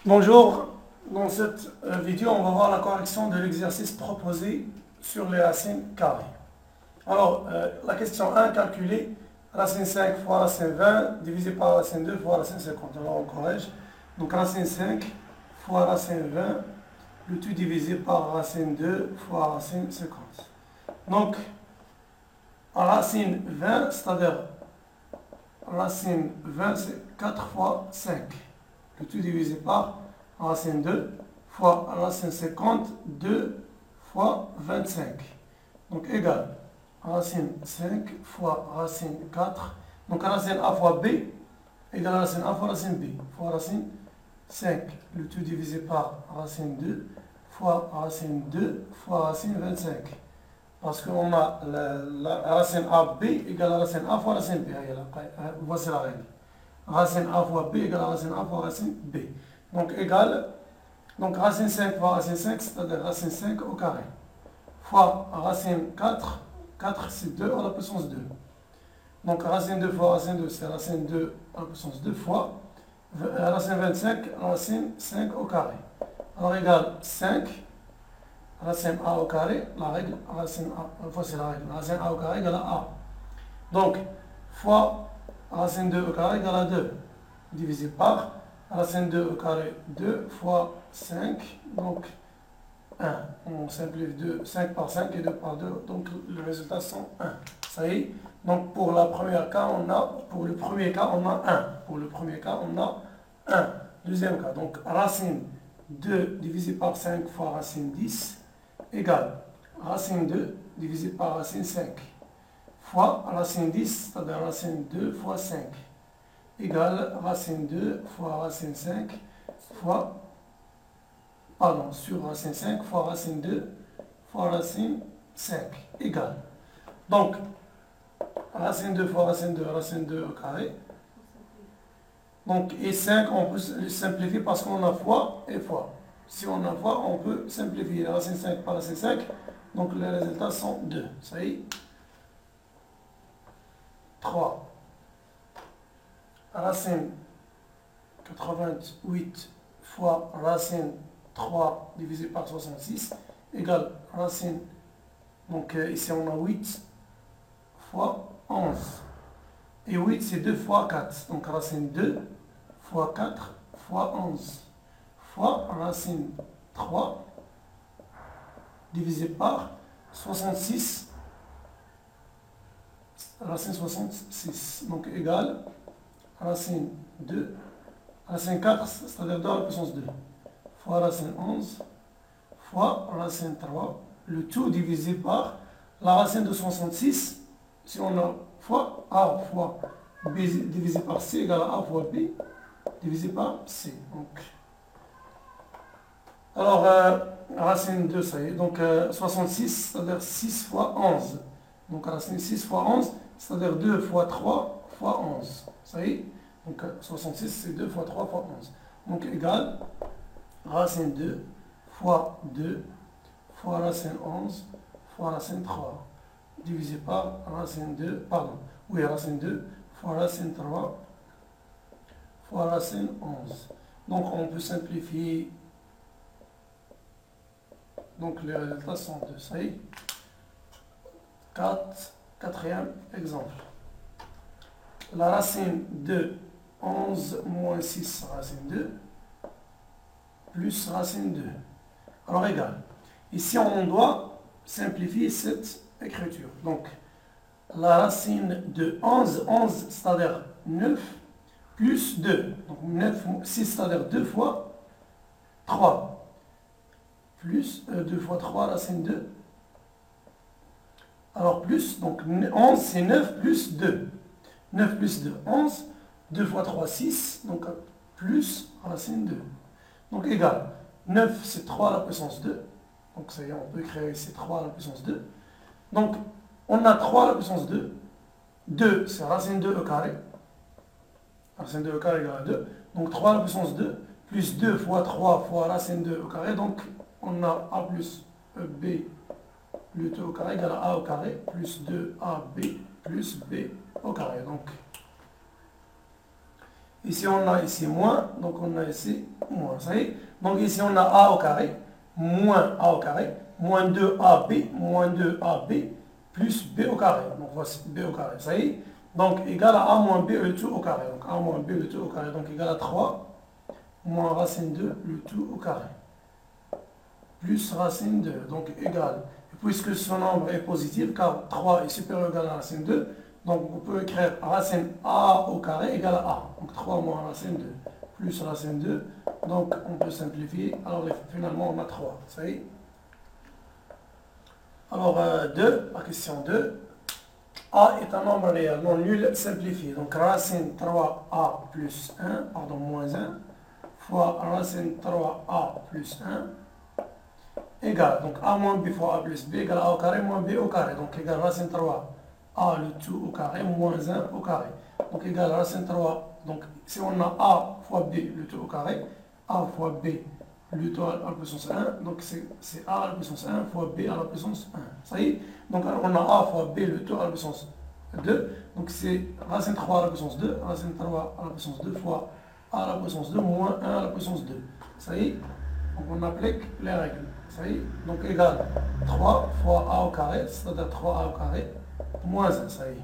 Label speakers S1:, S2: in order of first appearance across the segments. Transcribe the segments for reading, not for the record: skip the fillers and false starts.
S1: Bonjour, dans cette vidéo, on va voir la correction de l'exercice proposé sur les racines carrées. Alors, la question 1, calculer racine 5 fois racine 20 divisé par racine 2 fois racine 50. Alors, on corrige. Donc, racine 5 fois racine 20, le tout divisé par racine 2 fois racine 50. Donc, racine 20, c'est-à-dire racine 20, c'est 4 fois 5. Le tout divisé par racine 2 fois racine 50, 2 fois 25. Donc égal racine 5 fois racine 4. Donc racine A fois B égale racine A fois racine B fois racine 5. Le tout divisé par racine 2 fois racine 2 fois racine 25. Parce qu'on a la racine AB égale racine A fois racine B. Voici la règle. Racine A fois B égale racine A fois racine B. Donc égal, donc racine 5 fois racine 5, c'est-à-dire racine 5 au carré, fois racine 4, 4 c'est 2 à la puissance 2. Donc racine 2 fois racine 2, c'est racine 2 à la puissance 2 fois racine 25, racine 5 au carré. Alors égal 5, racine A au carré, la règle, racine A, voici la règle, racine A au carré égale à A. Donc, fois racine 2 au carré égale à 2, divisé par racine 2 au carré, 2 fois 5, donc 1. On simplifie 2, 5 par 5 et 2 par 2, donc le résultat sont 1. Ça y est. Donc pour le premier cas, on a 1. Pour le premier cas, on a 1. Deuxième cas, donc racine 2 divisé par 5 fois racine 10 égale racine 2 divisé par racine 5 fois racine 10, c'est-à-dire racine 2 fois 5, égale racine 2 fois racine 5 fois, sur racine 5 fois racine 2 fois racine 5, égale. Donc, racine 2 fois racine 2 au carré. Donc, et 5, on peut le simplifier parce qu'on a fois et fois. Si on a fois, on peut simplifier racine 5 par racine 5. Donc, les résultats sont 2. Ça y est. 3. Racine 88 fois racine 3 divisé par 66 égale racine, donc ici on a 8 fois 11. Et 8 c'est 2 fois 4. Donc racine 2 fois 4 fois 11 fois racine 3 divisé par 66, racine 66. Donc égale racine 2, racine 4, c'est-à-dire 2 à la puissance 2, fois racine 11, fois racine 3, le tout divisé par la racine de 66, si on a fois A fois B divisé par C égale à A fois B divisé par C. Donc, alors, racine 2, ça y est, donc 66, c'est-à-dire 6 fois 11. Donc racine 6 fois 11, c'est-à-dire 2 fois 3 fois 11. Ça y est. Donc 66, c'est 2 fois 3 fois 11. Donc égal racine 2 fois 2 fois racine 11 fois racine 3 divisé par racine 2, racine 2 fois racine 3 fois racine 11. Donc on peut simplifier. Donc les résultats sont 2. Ça y est. Quatrième exemple. La racine de 11 moins 6 racine 2 plus racine 2. Alors égal. Ici on doit simplifier cette écriture. Donc la racine de 11, c'est-à-dire 9 plus 2. Donc 9, 6 c'est-à-dire 2 fois 3. Plus 2 fois 3 racine 2. Alors plus, donc 11 c'est 9 plus 2. 9 plus 2, 11. 2 fois 3, 6. Donc plus racine 2. Donc égal. 9 c'est 3 à la puissance 2. Donc ça y est, on peut écrire ici 3 à la puissance 2. Donc on a 3 à la puissance 2. 2 c'est racine 2 au carré. Racine 2 au carré égale à 2. Donc 3 à la puissance 2. Plus 2 fois 3 fois racine 2 au carré. Donc on a A plus B le tout au carré égale à A au carré plus 2AB plus B au carré. Donc Ici, on a ici moins, donc on a ici moins. Ça y est. Donc ici, on a a au carré, moins a au carré, moins 2ab, moins 2ab, plus b au carré. Donc voici b au carré. Ça y est. Donc égal à a moins b le tout au carré. Donc a moins b le tout au carré. Donc égal à 3 moins racine 2 le tout au carré. Plus racine 2. Donc égal. Et puisque ce nombre est positif, car 3 est supérieur ou égal à racine 2, donc on peut écrire racine a au carré égale à a. Donc 3 moins racine 2 plus racine 2. Donc on peut simplifier. Alors finalement on a 3. Ça y est. Alors 2, la question 2. A est un nombre réel non nul simplifié. Donc racine 3a plus 1, pardon, moins 1, fois racine 3a plus 1 égale. Donc a moins b fois a plus b égale a au carré moins b au carré. Donc égale racine 3 a le tout au carré moins 1 au carré. Donc égale racine 3. Donc si on a a fois b le tout au carré, a fois b le tout à la puissance 1, donc c'est a à la puissance 1 fois b à la puissance 1. Ça y est. Donc on a a fois b le tout à la puissance 2. Donc c'est racine 3 à la puissance 2, racine 3 à la puissance 2 fois a à la puissance 2 moins 1 à la puissance 2. Ça y est. Donc on applique les règles. Ça y est. Donc égale 3 fois a au carré, c'est-à-dire 3a au carré, moins 1. Ça y est.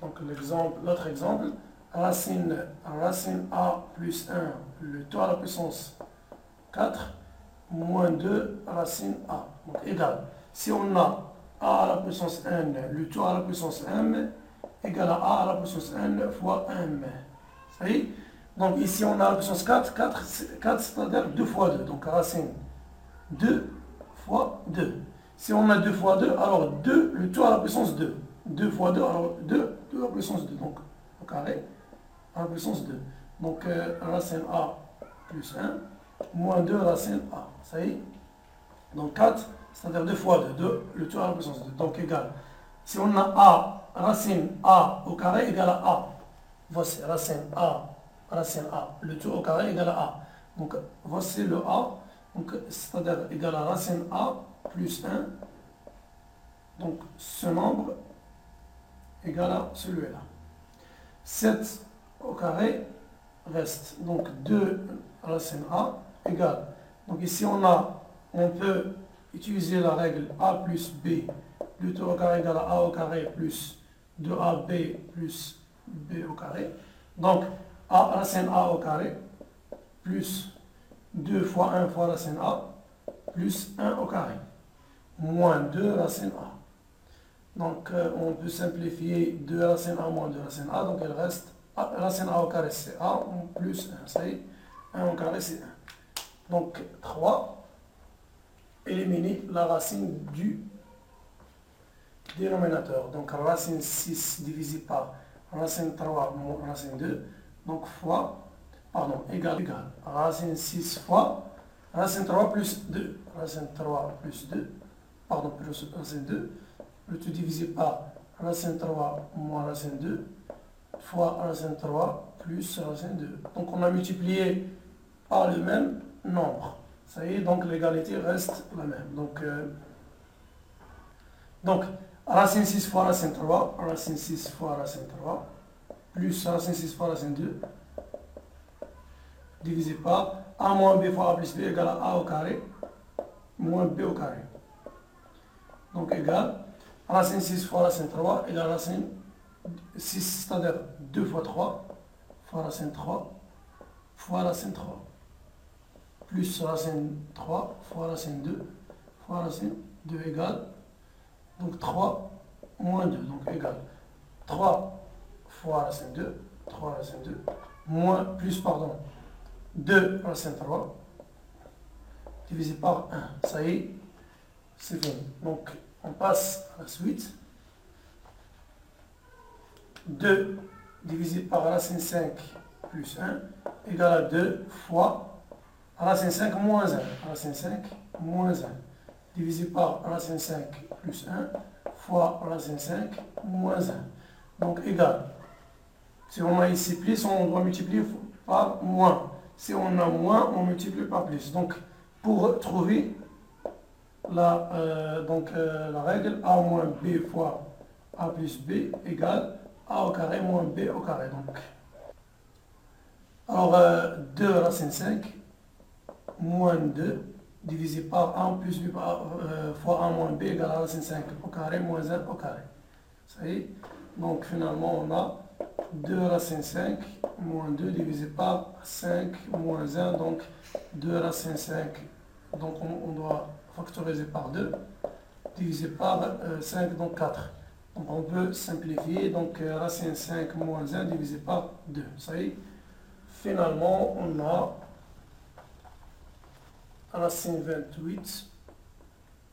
S1: Donc l'autre exemple, racine a plus 1, le tout à la puissance 4, moins 2 racine a. Donc égal. Si on a a à la puissance n, le tout à la puissance m, égale à a à la puissance n fois m. Ça y est. Donc ici on a la puissance 4, 4 c'est-à-dire 2 fois 2. Donc racine 2 fois 2. Si on a 2 fois 2, alors 2, le tout à la puissance 2. 2 fois 2, alors 2 à la puissance 2. Donc au carré à la puissance 2. Donc racine a plus 1, moins 2 racine a. Ça y est. Donc 4, c'est-à-dire 2 fois 2. 2, le tout à la puissance 2. Donc égal. Si on a a, racine a au carré égale à a. Voici racine a, le tout au carré égale à a. Donc voici le a. Donc c'est-à-dire égal à racine a plus 1. Donc ce nombre égale à celui-là. 7 au carré reste. Donc 2 racine a égale. Donc ici on peut utiliser la règle a plus b, le tout au carré égale à a au carré plus 2ab plus b au carré. Donc racine a au carré plus 2 fois 1 fois racine a plus 1 au carré moins 2 racine a. Donc on peut simplifier 2 racine a moins 2 racine a. Donc il reste racine a au carré c'est a plus 1. Ça y est, 1 au carré c'est 1. Donc 3, éliminer la racine du dénominateur. Donc racine 6 divisé par racine 3 moins racine 2. Donc fois, pardon, égal. Racine 6 fois racine 3 plus 2. Racine 3 plus 2, pardon, plus racine 2. Le tout divisé par racine 3 moins racine 2 fois racine 3 plus racine 2. Donc on a multiplié par le même nombre. Ça y est, donc l'égalité reste la même. Donc racine 6 fois racine 3, racine 6 fois racine 3, plus racine 6 fois racine 2, divisé par a moins b fois a plus b égale à a au carré, moins b au carré. Donc égal, racine 6 fois racine 3 égale racine 6, c'est-à-dire 2 fois 3, fois racine 3, fois racine 3. Plus racine 3 fois racine 2 fois racine 2 égale, donc 3 moins 2, donc égale 3 fois racine 2, 3 racine 2, moins, plus, pardon, 2 racine 3, divisé par 1. Ça y est, c'est fini. Donc on passe à la suite. 2 divisé par racine 5 plus 1 égale à 2 fois racine 5 moins 1. Racine 5 moins 1 divisé par racine 5 plus 1 fois racine 5 moins 1. Donc égal. Si on a ici plus, on doit multiplier par moins. Si on a moins, on multiplie par plus. Donc pour trouver la règle a moins b fois A plus B égale A au carré moins B au carré. Donc. Alors, 2 racine 5 moins 2 divisé par 1 plus B fois 1 moins B égale à racine 5 au carré moins 1 au carré. Ça y est. Donc finalement on a 2 racine 5 moins 2 divisé par 5 moins 1, donc 2 racine 5, donc on doit factoriser par 2, divisé par 5, donc 4. Donc on peut simplifier, donc racine 5 moins 1 divisé par 2. Ça y est. Finalement on a racine 28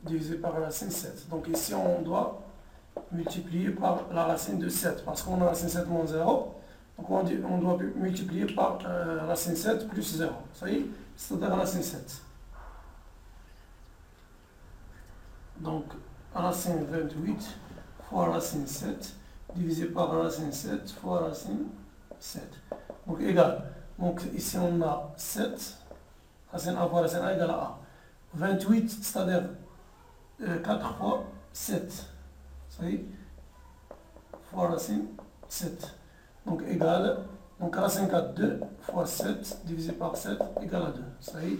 S1: divisé par racine 7. Donc ici on doit multiplier par la racine de 7, parce qu'on a racine 7 moins 0, donc on doit multiplier par racine 7 plus 0, ça y est, c'est-à-dire racine 7. Donc racine 28 fois racine 7 divisé par racine 7 fois racine 7, donc égal. Donc ici on a 7, racine A fois racine A égale à A. 28, c'est-à-dire 4 fois 7. Ça y est, fois racine 7. Donc égal, donc racine 4, 2 fois 7 divisé par 7 égale à 2. Ça y est.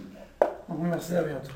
S1: Donc merci, à bientôt.